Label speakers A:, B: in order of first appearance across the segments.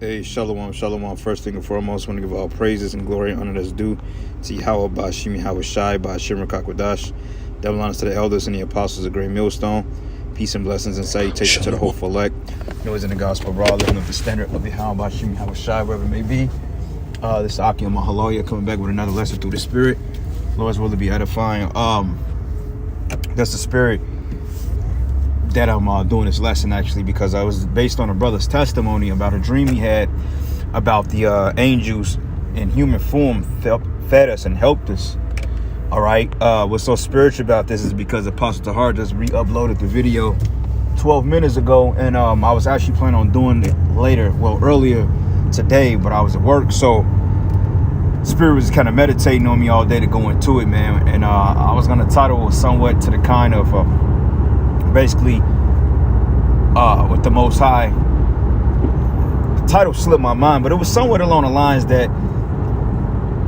A: Hey, shalom, shalom. First thing and foremost, I want to give all praises and glory and honor that's due to Yahweh, Ba'ashim Yahweh Shai, Ba'ashim Rakakwadash. Double honors to the elders and the apostles of Great Millstone. Peace and blessings and salutations to the hopeful elect. Noise in the gospel, raw living of the standard of Yahweh, Ba'ashim Yahweh Shai, wherever it may be. This is Aki and Mahaloya coming back with another lesson through the Spirit. Lord's will to be edifying. That's the Spirit that I'm doing this lesson, actually, because I was based on a brother's testimony about a dream he had about the angels in human form fed us and helped us. All right. What's so spiritual about this is because Apostle Tahar just re-uploaded the video 12 minutes ago, and I was actually planning on doing it earlier today, but I was at work, so Spirit was kind of meditating on me all day to go into it, man. And I was gonna title it somewhat to the kind of basically with the Most High. The title slipped my mind, but it was somewhat along the lines that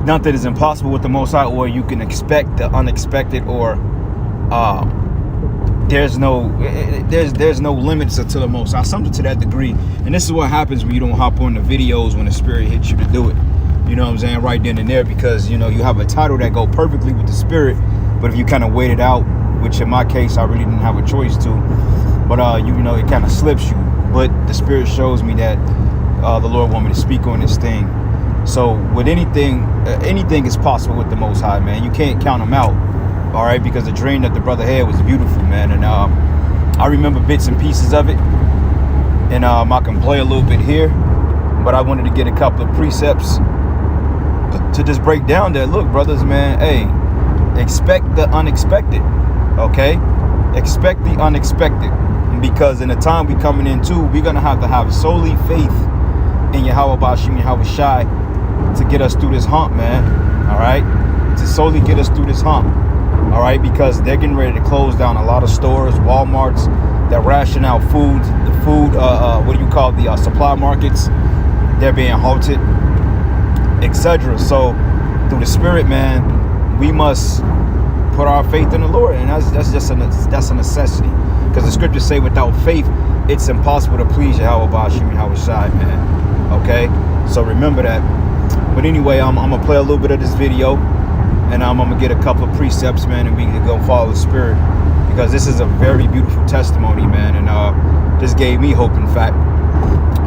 A: nothing is impossible with the Most High, or you can expect the unexpected, or there's no limits to the Most High, something to that degree. And this is what happens when you don't hop on the videos when the Spirit hits you to do it. You know what I'm saying? Right then and there, because you have a title that go perfectly with the Spirit, but if you kind of wait it out, which in my case I really didn't have a choice to, but it kind of slips you. But the Spirit shows me that the Lord want me to speak on this thing. So with anything is possible with the Most High, man. You can't count him out, all right? Because the dream that the brother had was beautiful, man. And I remember bits and pieces of it, and I can play a little bit here, but I wanted to get a couple of precepts to just break down that. Look, brothers, man, hey, expect the unexpected, okay? Expect the unexpected, because in the time we coming into, we're gonna have to have solely faith in Yahweh Ba'ashim Yahweh Shai to get us through this hump, man. All right, to solely get us through this hump. All right, because they're getting ready to close down a lot of stores, Walmarts, that ration out food, the supply markets, they're being halted, etc. So through the Spirit, man, we must put our faith in the Lord, and that's a necessity, because the scriptures say without faith it's impossible to please Yahweh Ba'ashim Yahweh Shai, man. Okay, so remember that. But anyway, I'm gonna play a little bit of this video, and I'm gonna get a couple of precepts, man, and we can go follow the Spirit, because this is a very beautiful testimony, man, and this gave me hope, in fact.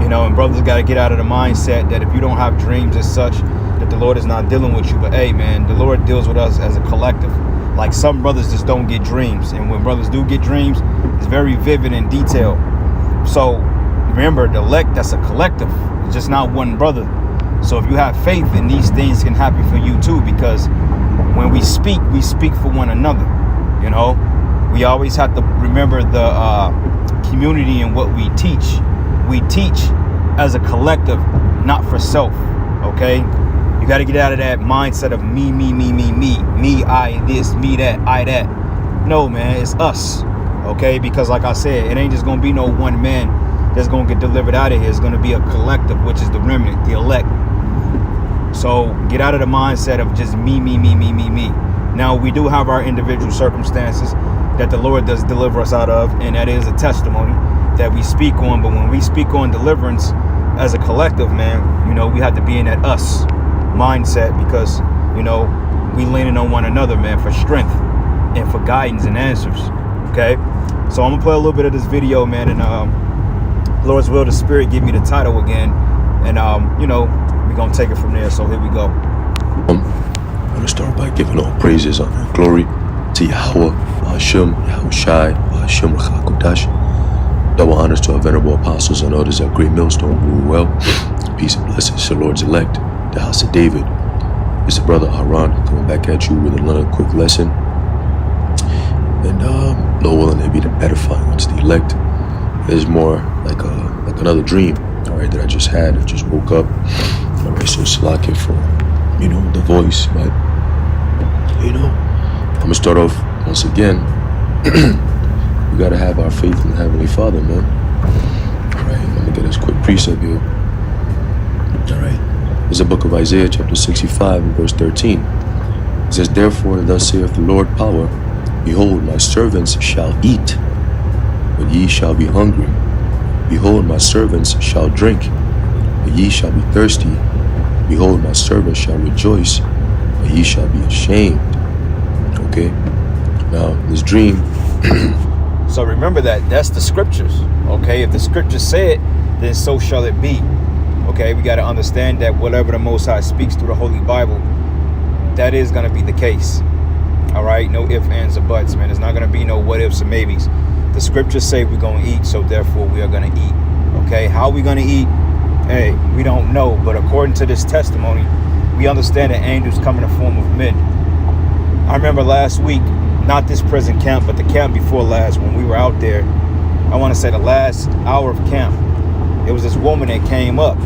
A: And brothers got to get out of the mindset that if you don't have dreams as such, that the Lord is not dealing with you. But hey, man, the Lord deals with us as a collective. Like, some brothers just don't get dreams, and when brothers do get dreams, it's very vivid and detailed. So remember, the elect, that's a collective. It's just not one brother. So if you have faith, then these things can happen for you too, because when we speak for one another. We always have to remember the community and what we teach. We teach as a collective, not for self. Okay, you got to get out of that mindset of me, I this, me that, I that. No, man, it's us. Okay, because like I said, it ain't just gonna be no one man that's gonna get delivered out of here. It's gonna be a collective, which is the remnant, the elect. So get out of the mindset of just me. Now, we do have our individual circumstances that the Lord does deliver us out of, and that is a testimony that we speak on. But when we speak on deliverance as a collective, man, we have to be in that us mindset, because we leaning on one another, man, for strength and for guidance and answers. Okay, so I'm gonna play a little bit of this video, man, and Lord's will, the Spirit give me the title again, and we're gonna take it from there. So here we go.
B: I'm gonna start by giving all praises, honor, and glory to Yahweh Ba'ashim Yahweh Shai, Ba'ashim Rakakwadash. Double honors to our venerable apostles and elders at Great Millstone, rule well. Peace and blessings to the Lord's elect, the house of David. It's the brother Aaron coming back at you with another quick lesson. And Lord willing, to be edifying unto the elect. It's more like another dream, all right, that I just had. I just woke up. All right, so slacking for the voice, but I'm gonna start off once again. We gotta have our faith in the Heavenly Father, man. All right, I'm gonna get this quick precept here. All right, there's a book of Isaiah, chapter 65, and verse 13. It says, "Therefore, thus saith the Lord power, behold, my servants shall eat, but ye shall be hungry. Behold, my servants shall drink, but ye shall be thirsty. Behold, my servant shall rejoice, but ye shall be ashamed. Okay? Now, this dream.
A: So remember that's the scriptures. Okay? If the scriptures say it, then so shall it be. Okay? We got to understand that whatever the Most High speaks through the Holy Bible, that is going to be the case. All right? No ifs, ands, or buts, man. There's not going to be no what ifs or maybes. The scriptures say we're going to eat, so therefore we are going to eat. Okay? How are we going to eat? Hey, we don't know. But according to this testimony, we understand that angels come in the form of men. I remember last week, not this present camp, but the camp before last, when we were out there, I want to say the last hour of camp, there was this woman that came up.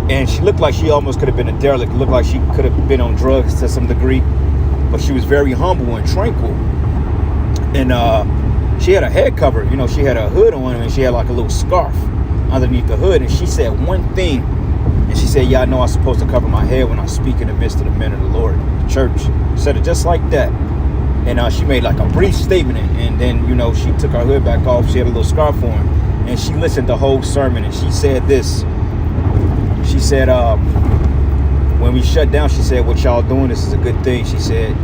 A: And she looked like she almost could have been a derelict. Looked like she could have been on drugs to some degree. But she was very humble and tranquil. And she had a head cover. You know, she had a hood on and she had like a little scarf underneath the hood. And she said one thing. And she said, yeah, I know I'm supposed to cover my head when I speak in the midst of the men of the Lord, the church. She said it just like that. And she made like a brief statement. And then, you know, she took her hood back off. She had a little scarf on. And she listened to the whole sermon. And she said this. She said, when we shut down, she said, what y'all doing, this is a good thing. She said,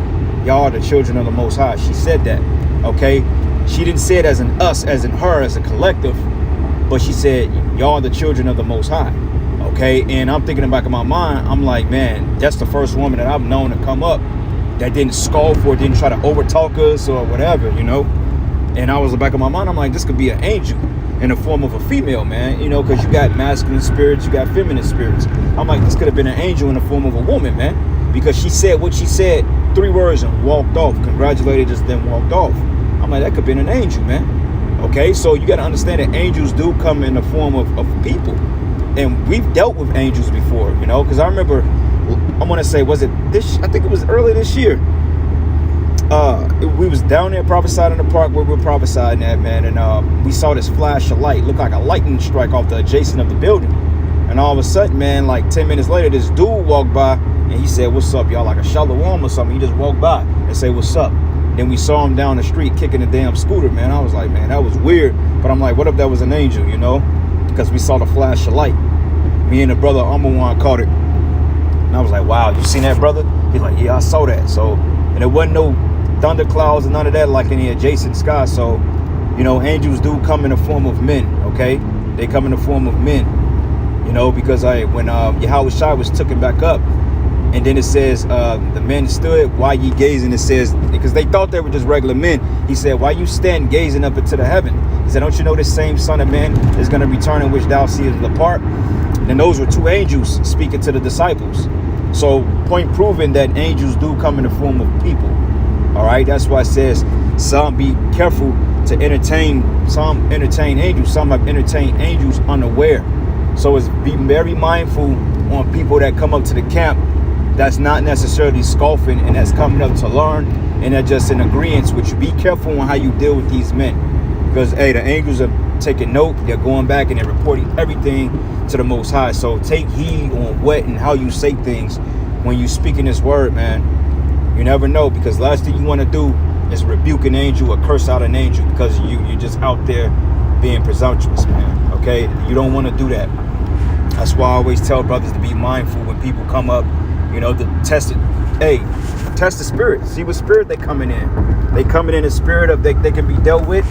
A: y'all are the children of the Most High. She said that, okay? She didn't say it as in us, as in her, as a collective. But she said, y'all are the children of the Most High, okay? And I'm thinking in the back of my mind, I'm like, man, that's the first woman that I've known to come up that didn't scoff or didn't try to overtalk us or whatever, you know? And I was in the back of my mind, I'm like, this could be an angel in the form of a female, man, you know, because you got masculine spirits, you got feminine spirits. I'm like, this could have been an angel in the form of a woman, man, because she said what she said, 3 words and walked off, congratulated us, then walked off. I'm like, that could have been an angel, man. Okay, so you got to understand that angels do come in the form of people, and we've dealt with angels before, you know, because I remember, I'm going to say, was it this, I think it was early this year. We was down there prophesying in the park where we were prophesying at, man, and we saw this flash of light, looked like a lightning strike off the adjacent of the building. And all of a sudden, man, like 10 minutes later, this dude walked by and he said, what's up, y'all? Like a shalom or something. He just walked by and said, what's up? Then we saw him down the street kicking the damn scooter, man. I was like, man, that was weird. But I'm like, what if that was an angel, you know? Because we saw the flash of light. Me and the brother Amawan caught it. And I was like, wow, you seen that, brother? He's like, yeah, I saw that. So, and there wasn't no thunderclouds and none of that like in the adjacent sky. So, you know, angels do come in the form of men, okay? They come in the form of men, you know, because when Yahweh Shai was taken back up, and then it says, the men stood, why ye gazing? It says, because they thought they were just regular men. He said, why you stand gazing up into the heaven? He said, don't you know this same Son of Man is going to return in which thou seest depart? And those were 2 angels speaking to the disciples. So point proven that angels do come in the form of people. All right, that's why it says some be careful to entertain, some entertain angels, some have entertained angels unaware. So it's be very mindful on people that come up to the camp that's not necessarily scoffing and that's coming up to learn and they're just in agreement with you. Be careful on how you deal with these men, because hey, the angels are taking note, they're going back and they're reporting everything to the Most High. So take heed on what and how you say things when you speak in this word, man. You never know, because last thing you want to do is rebuke an angel or curse out an angel because you're just out there being presumptuous, man. Okay, you don't want to do that. That's why I always tell brothers to be mindful when people come up, you know, to test it. Hey, test the spirit. See what spirit they coming in. They coming in a spirit of they can be dealt with,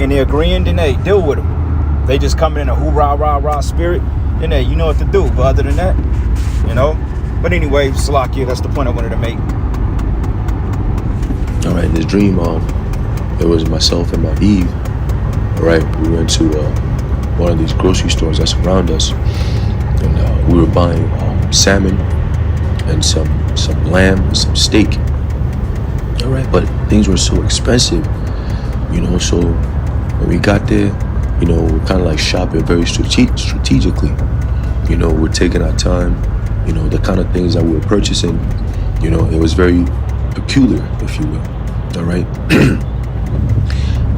A: and they're agreeing, then they deal with them. They just coming in a hoorah, rah, rah spirit, then hey, you know what to do. But other than that, you know. But anyway, Salakia, that's the point I wanted to make.
B: All right, in this dream, it was myself and my Eve. All right, we went to one of these grocery stores that's around us, and we were buying salmon and some lamb and some steak. All right, but things were so expensive, you know. So when we got there, you know, we're kind of like shopping very strategically. You know, we're taking our time. You know, the kind of things that we were purchasing, you know, it was very peculiar, if you will. All right.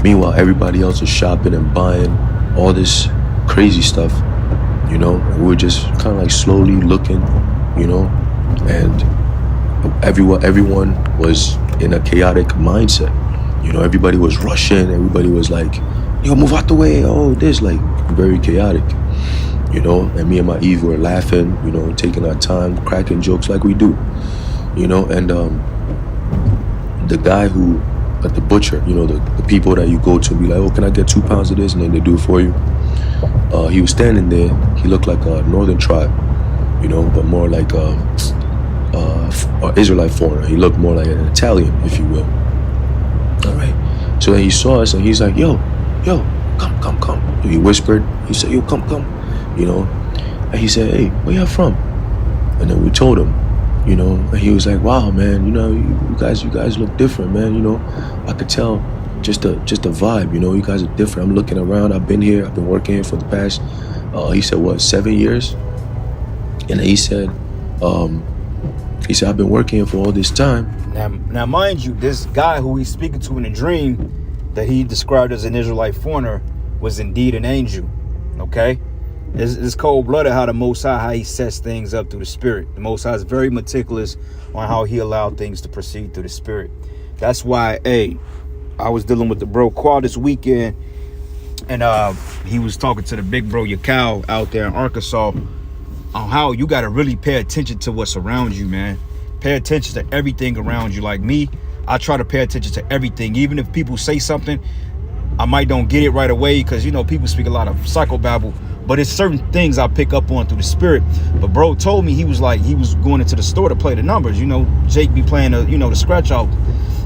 B: Meanwhile, everybody else is shopping and buying all this crazy stuff, you know, and we're just kind of like slowly looking, you know, and everyone was in a chaotic mindset. You know, everybody was rushing. Everybody was like, yo, move out the way. Oh, this, like, very chaotic. you know, and me and my Eve were laughing, you know, taking our time, cracking jokes like we do, you know, and the guy who, at the butcher, you know, the people that you go to and be like, oh, can I get 2 pounds of this? And then they do it for you. He was standing there. He looked like a northern tribe, you know, but more like a Israelite foreigner. He looked more like an Italian, if you will. All right. So then he saw us and he's like, yo, come. He whispered. He said, yo, come, you know. And he said, hey, where y'all from? And then we told him, you know, and he was like, wow, man, you know, you guys look different, man. You know, I could tell just a vibe, you know, you guys are different. I'm looking around. I've been working here for the past, he said, what, 7 years? And he said, I've been working here for all this time.
A: Now, mind you, this guy who he's speaking to in a dream that he described as an Israelite foreigner was indeed an angel, okay? It's cold-blooded how the Most High, how he sets things up through the Spirit. The Most High is very meticulous on how he allowed things to proceed through the Spirit. That's why, I was dealing with the bro Qual this weekend, and he was talking to the big bro Yakal out there in Arkansas on how you got to really pay attention to what's around you, man. Pay attention to everything around you. Like me, I try to pay attention to everything. Even if people say something, I might don't get it right away because, you know, people speak a lot of psychobabble. But it's certain things I pick up on through the Spirit. But bro told me he was going into the store to play the numbers. You know, Jake be playing the scratch out.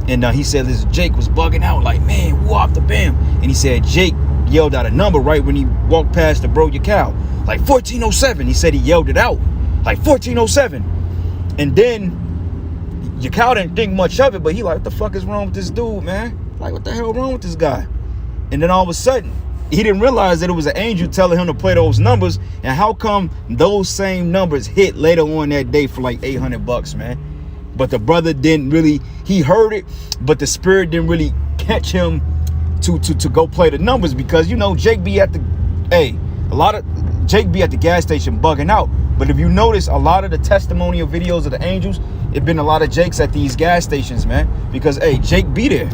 A: And he said this Jake was bugging out like, man, whoop the bam. And he said Jake yelled out a number right when he walked past the bro Yakal, like 1407. He said he yelled it out like 1407. And then Yakal didn't think much of it, but he like, what the fuck is wrong with this dude, man? Like, what the hell wrong with this guy? And then all of a sudden, he didn't realize that it was an angel telling him to play those numbers. And how come those same numbers hit later on that day for like $800, man? But the brother didn't really, he heard it, but the Spirit didn't really catch him to go play the numbers because, you know, Jake be at the gas station bugging out. But if you notice, a lot of the testimonial videos of the angels, it been a lot of Jakes at these gas stations, man. Because, Jake be there.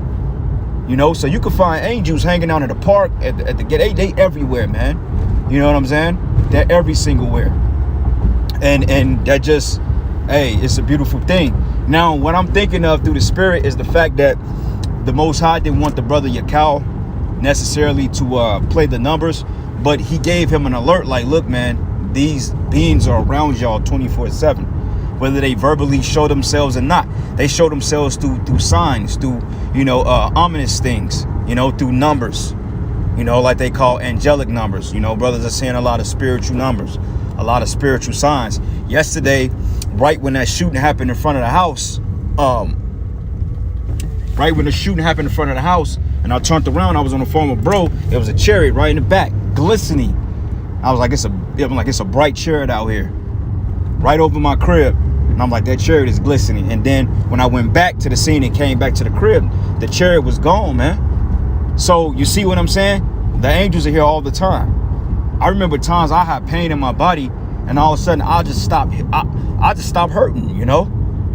A: You know, so you can find angels hanging out in the park, at the gate. They everywhere, man. You know what I'm saying? They're every single where. And that just, it's a beautiful thing. Now, what I'm thinking of through the Spirit is the fact that the Most High didn't want the brother Yakal necessarily to play the numbers, but he gave him an alert like, look, man, these beings are around y'all 24/7. Whether they verbally show themselves or not, they show themselves through signs, through, you know, ominous things, you know, through numbers, you know, like they call angelic numbers. You know, brothers are seeing a lot of spiritual numbers, a lot of spiritual signs. Yesterday, right when that shooting happened in front of the house, and I turned around, I was on the phone with bro. There was a chariot right in the back, glistening. I was like, it's a bright chariot out here, right over my crib. And I'm like, that chariot is glistening. And then when I went back to the scene and came back to the crib, the chariot was gone, man. So you see what I'm saying? The angels are here all the time. I remember times I had pain in my body, and all of a sudden I just stopped hurting, you know?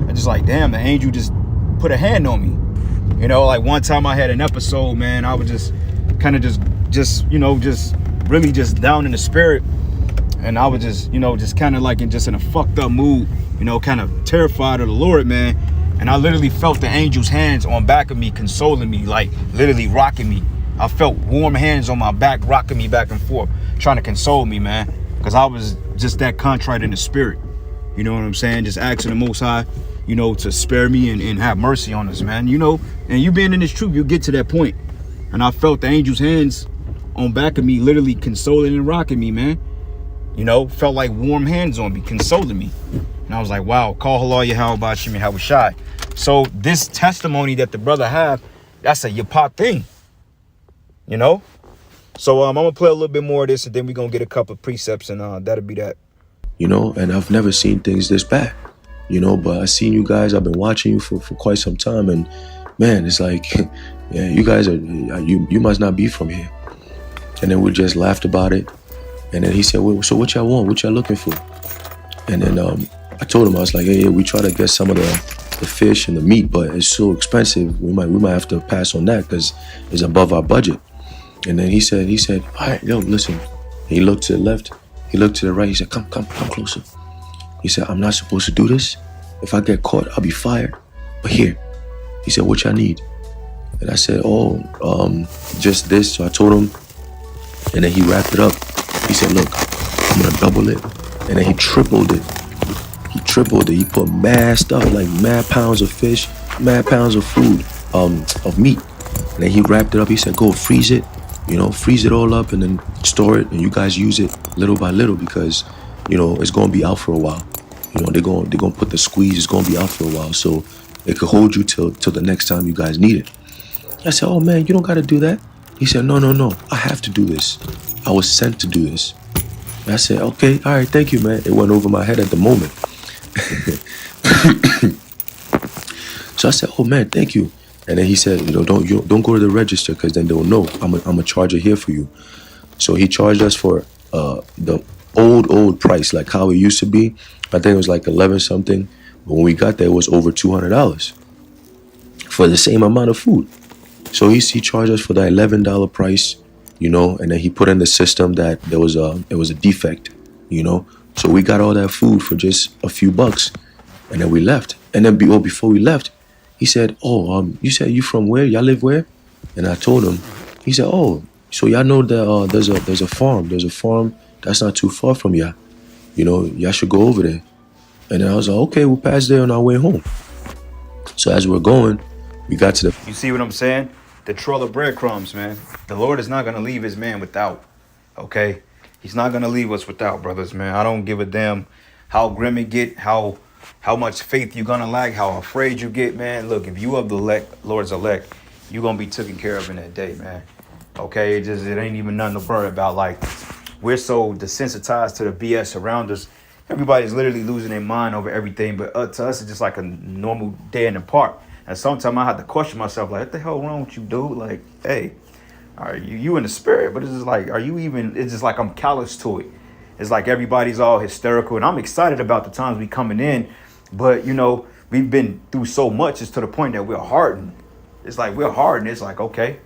A: And just like, damn, the angel just put a hand on me. You know, like one time I had an episode, man, I was just kind of just really just down in the spirit. And I was just, you know, just kind of like in a fucked up mood, you know, kind of terrified of the Lord, man. And I literally felt the angel's hands on back of me, consoling me, like literally rocking me. I felt warm hands on my back, rocking me back and forth, trying to console me, man. Because I was just that contrite in the spirit. You know what I'm saying? Just asking the Most High, you know, to spare me and have mercy on us, man. You know, and you being in this truth, you get to that point. And I felt the angel's hands on back of me, literally consoling and rocking me, man. You know, felt like warm hands on me, consoling me. And I was like, wow, call halal Yahweh Bashim Yahweh Shai. So this testimony that the brother have, that's a Yapah thing. You know? So I'm going to play a little bit more of this, and then we're going to get a couple of precepts, and that'll be that.
B: You know, and I've never seen things this bad. You know, but I've seen you guys, I've been watching you for quite some time, and man, it's like, yeah, you guys are, you must not be from here. And then we just laughed about it. And then he said, well, so what y'all want? What y'all looking for? And then I told him, I was like, hey, we try to get some of the fish and the meat, but it's so expensive. We might have to pass on that because it's above our budget. And then he said, all right, yo, listen, He looked to the left. He looked to the right. He said, come closer. He said, I'm not supposed to do this. If I get caught, I'll be fired. But here, he said, what y'all need? And I said, just this. So I told him, and then he wrapped it up. He said, look, I'm gonna double it. And then he tripled it. He put mad stuff, like mad pounds of fish, mad pounds of food, of meat. And then he wrapped it up. He said, go freeze it, freeze it all up and then store it. And you guys use it little by little because, it's gonna be out for a while. They're gonna put the squeeze, it's gonna be out for a while. So it could hold you till the next time you guys need it. I said, oh man, you don't gotta do that. He said, no, I have to do this. I was sent to do this. And I said, okay, all right, thank you, man. It went over my head at the moment. So I said, oh man, thank you. And then he said, don't go to the register because then they'll know. I'm a charger here for you. So he charged us for the old price, like how it used to be. I think it was like 11 something. But when we got there, it was over $200 for the same amount of food. So he charged us for the $11 price, and then he put in the system that it was a defect, So we got all that food for just a few bucks, and then we left. And then before we left, he said, you said you from where? Y'all live where? And I told him. He said, so y'all know that there's a farm. There's a farm that's not too far from y'all. Y'all should go over there. And then I was like, okay, we'll pass there on our way home. So as we're going, we got to the...
A: You see what I'm saying? The trail of breadcrumbs, man. The Lord is not going to leave his man without, okay? He's not going to leave us without, brothers, man. I don't give a damn how grim it get, how much faith you're going to lack, how afraid you get, man. Look, if you of the Lord's elect, you're going to be taken care of in that day, man. Okay? It ain't even nothing to worry about. Like, we're so desensitized to the BS around us. Everybody's literally losing their mind over everything, but to us, it's just like a normal day in the park. And sometimes I have to question myself, like, what the hell wrong with you, dude? Like, hey, are you in the spirit? But it's just like, it's just like I'm callous to it. It's like everybody's all hysterical. And I'm excited about the times we coming in. But, we've been through so much. It's to the point that we're hardened. It's like we're hardened. It's like, okay,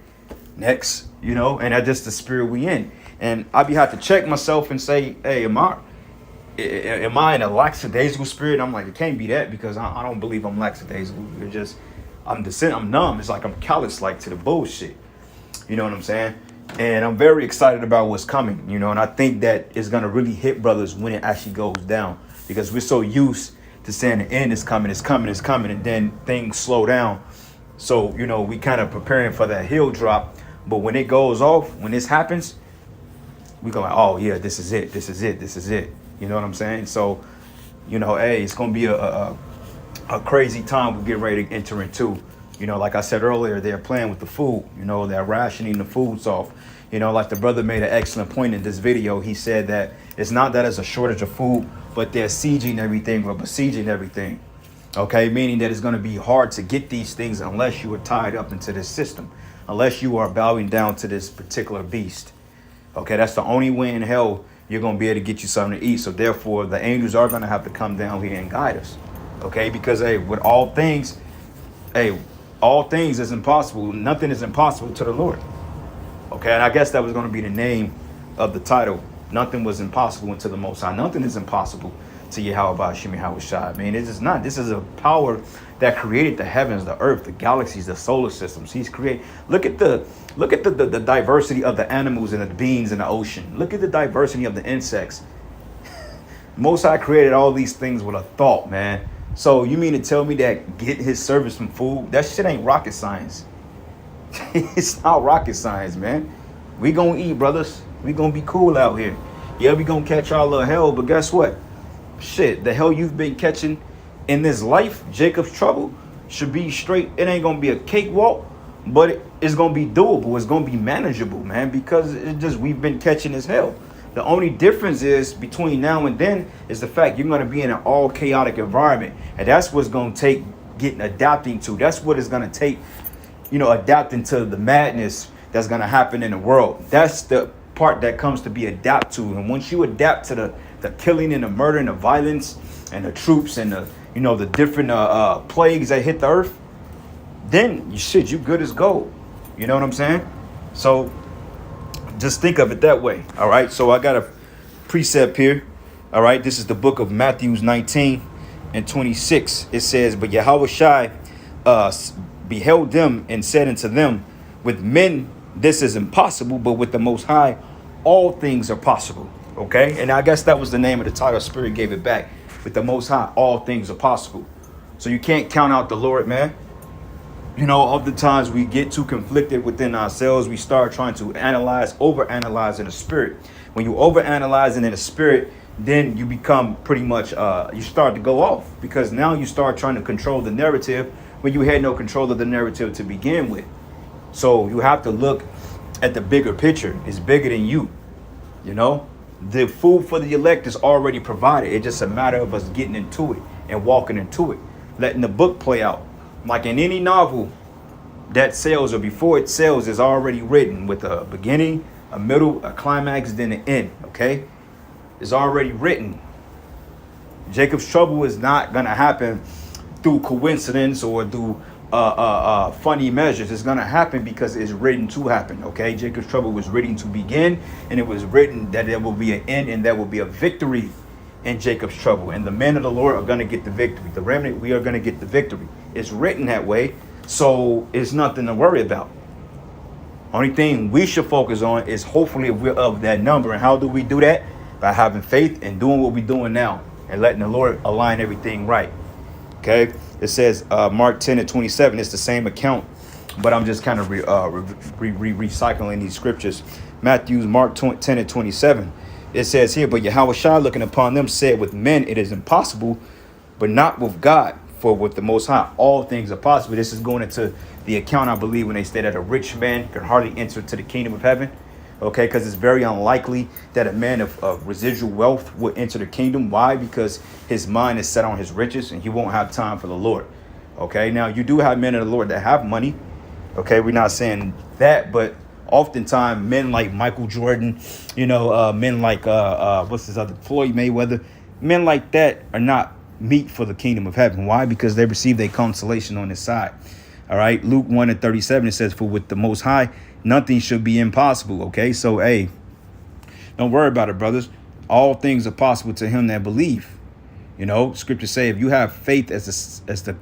A: next, and that's just the spirit we in. And I have to check myself and say, hey, am I in a lackadaisical spirit? I'm like, it can't be that because I don't believe I'm lackadaisical. I'm numb. It's like I'm callous like to the bullshit. You know what I'm saying? And I'm very excited about what's coming, and I think that it's going to really hit brothers when it actually goes down because we're so used to saying the end is coming, and then things slow down. So, we kind of preparing for that heel drop. But when it goes off, when this happens, we go like, oh yeah, this is it. You know what I'm saying? So, hey, it's going to be a crazy time we get ready to enter into. Like I said earlier, they're playing with the food. They're rationing the foods off. Like the brother made an excellent point in this video. He said that it's not that it's a shortage of food, but they're sieging everything or besieging everything. Okay, meaning that it's going to be hard to get these things unless you are tied up into this system, unless you are bowing down to this particular beast. Okay, that's the only way in hell you're going to be able to get you something to eat. So therefore, the angels are going to have to come down here and guide us. Okay, because with all things is impossible. Nothing is impossible to the Lord. Okay, and I guess that was going to be the name of the title. Nothing was impossible unto the Most High. Nothing is impossible to Yahweh Shemi Hawashai. Man, it is not. This is a power that created the heavens, the earth, the galaxies, the solar systems. He's created. Look at the diversity of the animals and the beings in the ocean. Look at the diversity of the insects. Most High created all these things with a thought, man. So you mean to tell me that get his service from food? That shit ain't rocket science. It's not rocket science, man. We gonna eat, brothers. We gonna be cool out here. Yeah, we gonna catch our little hell, but guess what? Shit, the hell you've been catching in this life, Jacob's trouble, should be straight. It ain't gonna be a cakewalk, but it's gonna be doable. It's gonna be manageable, man, because we've been catching as hell. The only difference is between now and then is the fact you're going to be in an all chaotic environment. And that's what's going to take adapting to. That's what it's going to take, adapting to the madness that's going to happen in the world. That's the part that comes to be adapt to. And once you adapt to the killing and the murder and the violence and the troops and the different plagues that hit the earth, then you good as gold. You know what I'm saying? So Just think of it that way. All right. So I got a precept here. All right. This is the book of Matthew 19 and 26. It says, but Yahweh Shai beheld them and said unto them, with men this is impossible, but with the Most High all things are possible. Okay. And I guess that was the name of the title. Spirit gave it back. With the Most High all things are possible. So you can't count out the Lord, man. You know, oftentimes we get too conflicted within ourselves. We start trying to overanalyze in the spirit. When you overanalyze in the spirit, then you become pretty much, you start to go off, because now you start trying to control the narrative when you had no control of the narrative to begin with. So you have to look at the bigger picture. It's bigger than you. You know, the food for the elect is already provided. It's just a matter of us getting into it and walking into it, letting the book play out. Like in any novel that sells, or before it sells, is already written with a beginning, a middle, a climax, then an end. Okay, it's already written. Jacob's trouble is not gonna happen through coincidence or through funny measures. It's gonna happen because it's written to happen. Okay, Jacob's trouble was written to begin, and it was written that there will be an end and there will be a victory in Jacob's trouble, and the men of the Lord are going to get the victory. The remnant, we are going to get the victory. It's written that way, so it's nothing to worry about. Only thing we should focus on is hopefully if we're of that number. And how do we do that? By having faith and doing what we're doing now and letting the Lord align everything right. Okay, it says Mark 10 and 27. It's the same account, but I'm just kind of recycling these scriptures. Mark 10 and 27. It says here, but Yahweh Shai looking upon them said, with men it is impossible, but not with God. For with the Most High all things are possible. This is going into the account, I believe, when they say that a rich man can hardly enter to the kingdom of heaven. Okay, because it's very unlikely that a man of residual wealth will enter the kingdom. Why? Because his mind is set on his riches and he won't have time for the Lord. Okay, now you do have men of the Lord that have money. Okay, we're not saying that, but oftentimes men like Michael Jordan, you know, men like what's his other, Floyd Mayweather, men like that are not meet for the kingdom of heaven. Why? Because they receive their consolation on this side. All right, Luke 1 and 37, it says, for with the Most High nothing should be impossible. Okay, so hey, don't worry about it, brothers. All things are possible to him that believe. You know, scriptures say if you have faith as the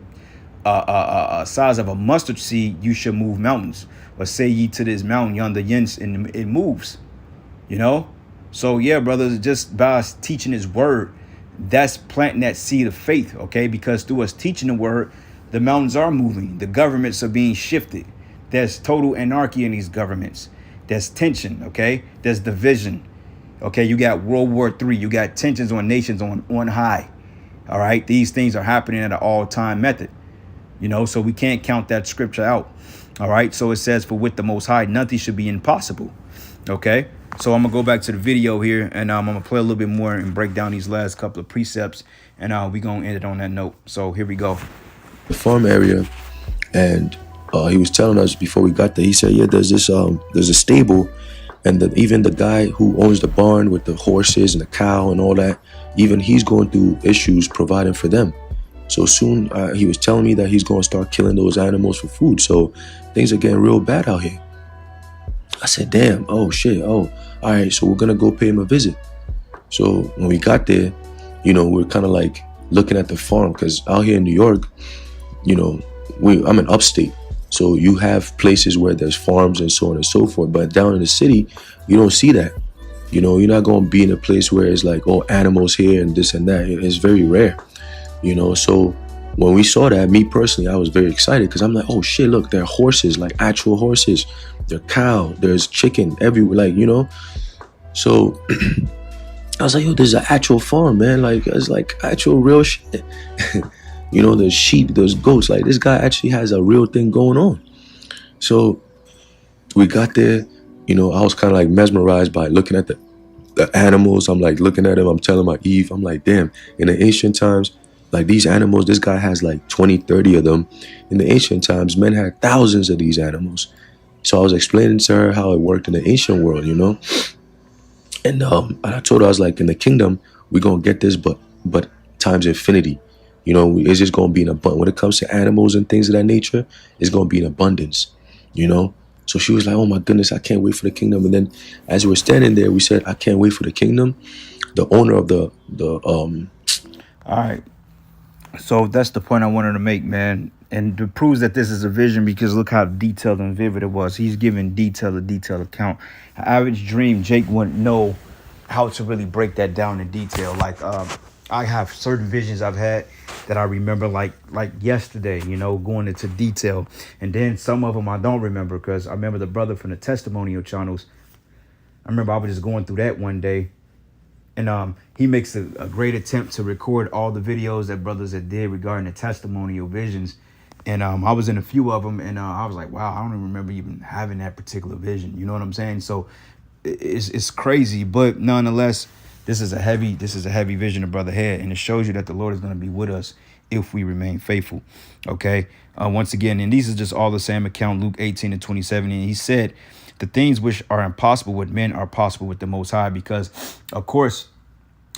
A: size of a mustard seed, you should move mountains. Or say ye to this mountain yonder, yens, and it moves. You know, so yeah, brothers, just by us teaching his word, that's planting that seed of faith. Okay, because through us teaching the word, the mountains are moving. The governments are being shifted. There's total anarchy in these governments. There's tension. Okay, there's division. Okay, you got World War III. You got tensions on nations on high. All right, these things are happening at an all-time method. You know, so we can't count that scripture out. All right, so it says, for with the Most High, nothing should be impossible. Okay, so I'm going to go back to the video here, and I'm going to play a little bit more and break down these last couple of precepts, and we're going to end it on that note. So here we go.
B: The farm area, and he was telling us before we got there, he said, yeah, there's a stable, and even the guy who owns the barn with the horses and the cow and all that, even he's going through issues providing for them. So soon he was telling me that he's going to start killing those animals for food. So things are getting real bad out here. I said, damn, oh shit, oh, all right, so we're going to go pay him a visit. So when we got there, you know, we're kind of like looking at the farm, because out here in New York, you know, I'm in upstate. So you have places where there's farms and so on and so forth. But down in the city, you don't see that. You know, you're not going to be in a place where it's like, oh, animals here and this and that. It's very rare. You know, so when we saw that, me personally, I was very excited, because I'm like, oh shit, look, there are horses, like actual horses. There are cow, there's chicken everywhere, like, you know. So I was like, yo, this is an actual farm, man. Like, it's like actual real shit. You know, there's sheep, there's goats. Like, this guy actually has a real thing going on. So we got there, you know, I was kind of like mesmerized by looking at the animals. I'm like looking at them, I'm telling my Eve, I'm like, damn, in the ancient times, like these animals, this guy has like 20, 30 of them. In the ancient times, men had thousands of these animals. So I was explaining to her how it worked in the ancient world, you know. And I told her, I was like, in the kingdom, we're going to get this, but times infinity. You know, it's just going to be in abundance. When it comes to animals and things of that nature, it's going to be in abundance, you know. So she was like, oh my goodness, I can't wait for the kingdom. And then as we were standing there, we said, I can't wait for the kingdom. The owner of the
A: All right. So that's the point I wanted to make, man. And it proves that this is a vision because look how detailed and vivid it was. He's giving a detailed account. An average dream, Jake wouldn't know how to really break that down in detail. Like I have certain visions I've had that I remember like yesterday, you know, going into detail. And then some of them I don't remember because I remember the brother from the testimonial channels. I remember I was just going through that one day. And he makes a great attempt to record all the videos that brothers had did regarding the testimonial visions. And I was in a few of them, and I was like, wow, I don't even remember even having that particular vision. You know what I'm saying? So it's crazy, but nonetheless, this is a heavy vision the brother had, and it shows you that the Lord is going to be with us if we remain faithful. Okay. Once again, and these are just all the same account, Luke 18:27, and he said, the things which are impossible with men are possible with the Most High, because, of course,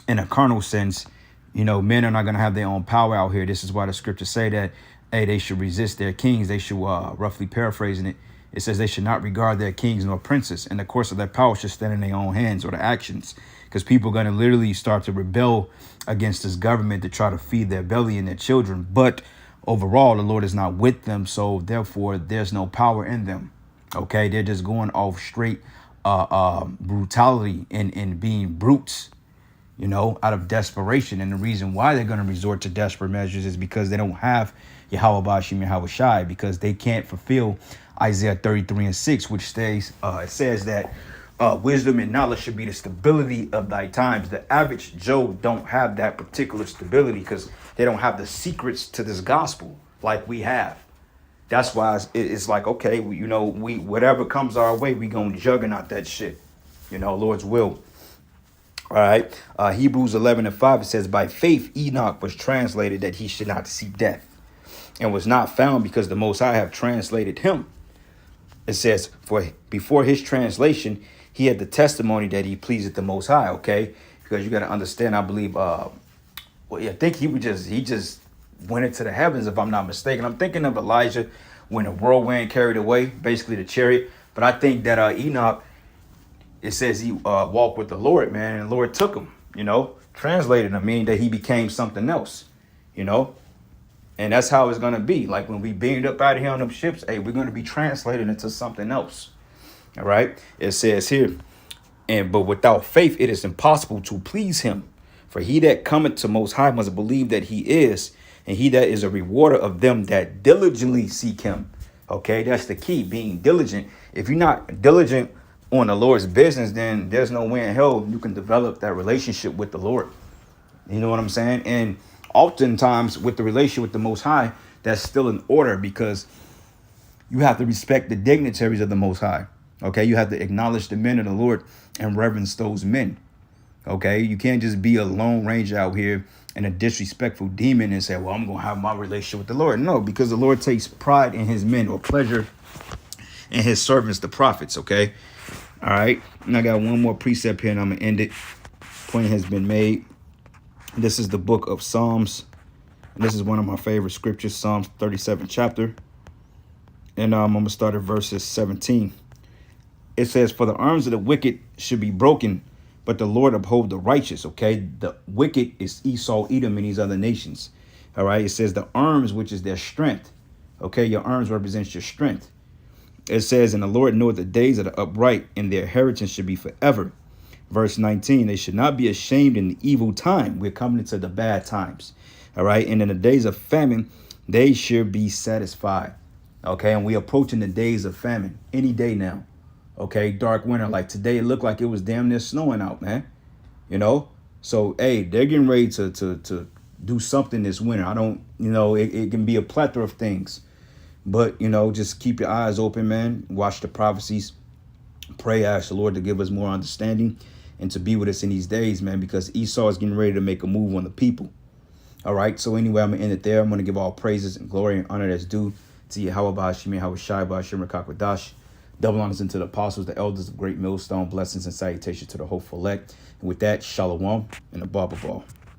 A: in a carnal sense, you know, men are not going to have their own power out here. This is why the scriptures say that, hey, they should resist their kings. They should, roughly paraphrasing it, it says they should not regard their kings nor princes. And the course of their power should stand in their own hands or the actions, because people are going to literally start to rebel against this government to try to feed their belly and their children. But overall, the Lord is not with them. So therefore, there's no power in them. OK, they're just going off straight brutality and being brutes, you know, out of desperation. And the reason why they're going to resort to desperate measures is because they don't have Yahweh Bashim Yahweh Shai, because they can't fulfill Isaiah 33:6, which states it says that wisdom and knowledge should be the stability of thy times. The average Joe don't have that particular stability because they don't have the secrets to this gospel like we have. That's why it's like, okay, we whatever comes our way, we gonna juggernaut that shit, you know, Lord's will. All right. Hebrews 11:5, it says, by faith Enoch was translated that he should not see death, and was not found because the Most High have translated him. It says, for before his translation, he had the testimony that he pleased the Most High. Okay, because you got to understand, I believe, I think he just went into the heavens, if I'm not mistaken. I'm thinking of Elijah when the whirlwind carried away, basically the chariot. But I think that Enoch, it says he walked with the Lord, man, and the Lord took him, you know, translated him, meaning that he became something else, you know. And that's how it's going to be. Like when we beamed up out of here on them ships, hey, we're going to be translated into something else. All right. It says here, but without faith, it is impossible to please him. For he that cometh to Most High must believe that he is, and he that is a rewarder of them that diligently seek him. Okay, that's the key, being diligent. If you're not diligent on the Lord's business, then there's no way in hell you can develop that relationship with the Lord. You know what I'm saying? And oftentimes with the relationship with the Most High, that's still in order, because you have to respect the dignitaries of the Most High. Okay, you have to acknowledge the men of the Lord and reverence those men. Okay, you can't just be a lone ranger out here and a disrespectful demon and say, well, I'm going to have my relationship with the Lord. No, because the Lord takes pride in his men, or pleasure in his servants, the prophets. Okay. All right. And I got one more precept here and I'm going to end it. Point has been made. This is the book of Psalms. And this is one of my favorite scriptures, Psalms 37 chapter. And I'm going to start at verses 17. It says, for the arms of the wicked should be broken, but the Lord uphold the righteous. Okay, the wicked is Esau, Edom, and these other nations. All right, it says the arms, which is their strength. Okay, your arms represents your strength. It says, and the Lord knoweth the days of the upright, and their inheritance should be forever. Verse 19, they should not be ashamed in the evil time. We're coming into the bad times. All right, and in the days of famine, they should be satisfied. Okay, and we're approaching the days of famine any day now. Okay, dark winter, like today, it looked like it was damn near snowing out, man. You know, so, hey, they're getting ready to do something this winter. I don't, you know, it can be a plethora of things. But, you know, just keep your eyes open, man. Watch the prophecies. Pray, ask the Lord to give us more understanding and to be with us in these days, man, because Esau is getting ready to make a move on the people. All right, so anyway, I'm going to end it there. I'm going to give all praises and glory and honor that's due to Yahweh Bashim Yahweh Shai Bashim Rakakwadash. Double honors into the apostles, the elders, the great millstone, blessings and salutations to the hopeful elect. And with that, shalom and a baba ball.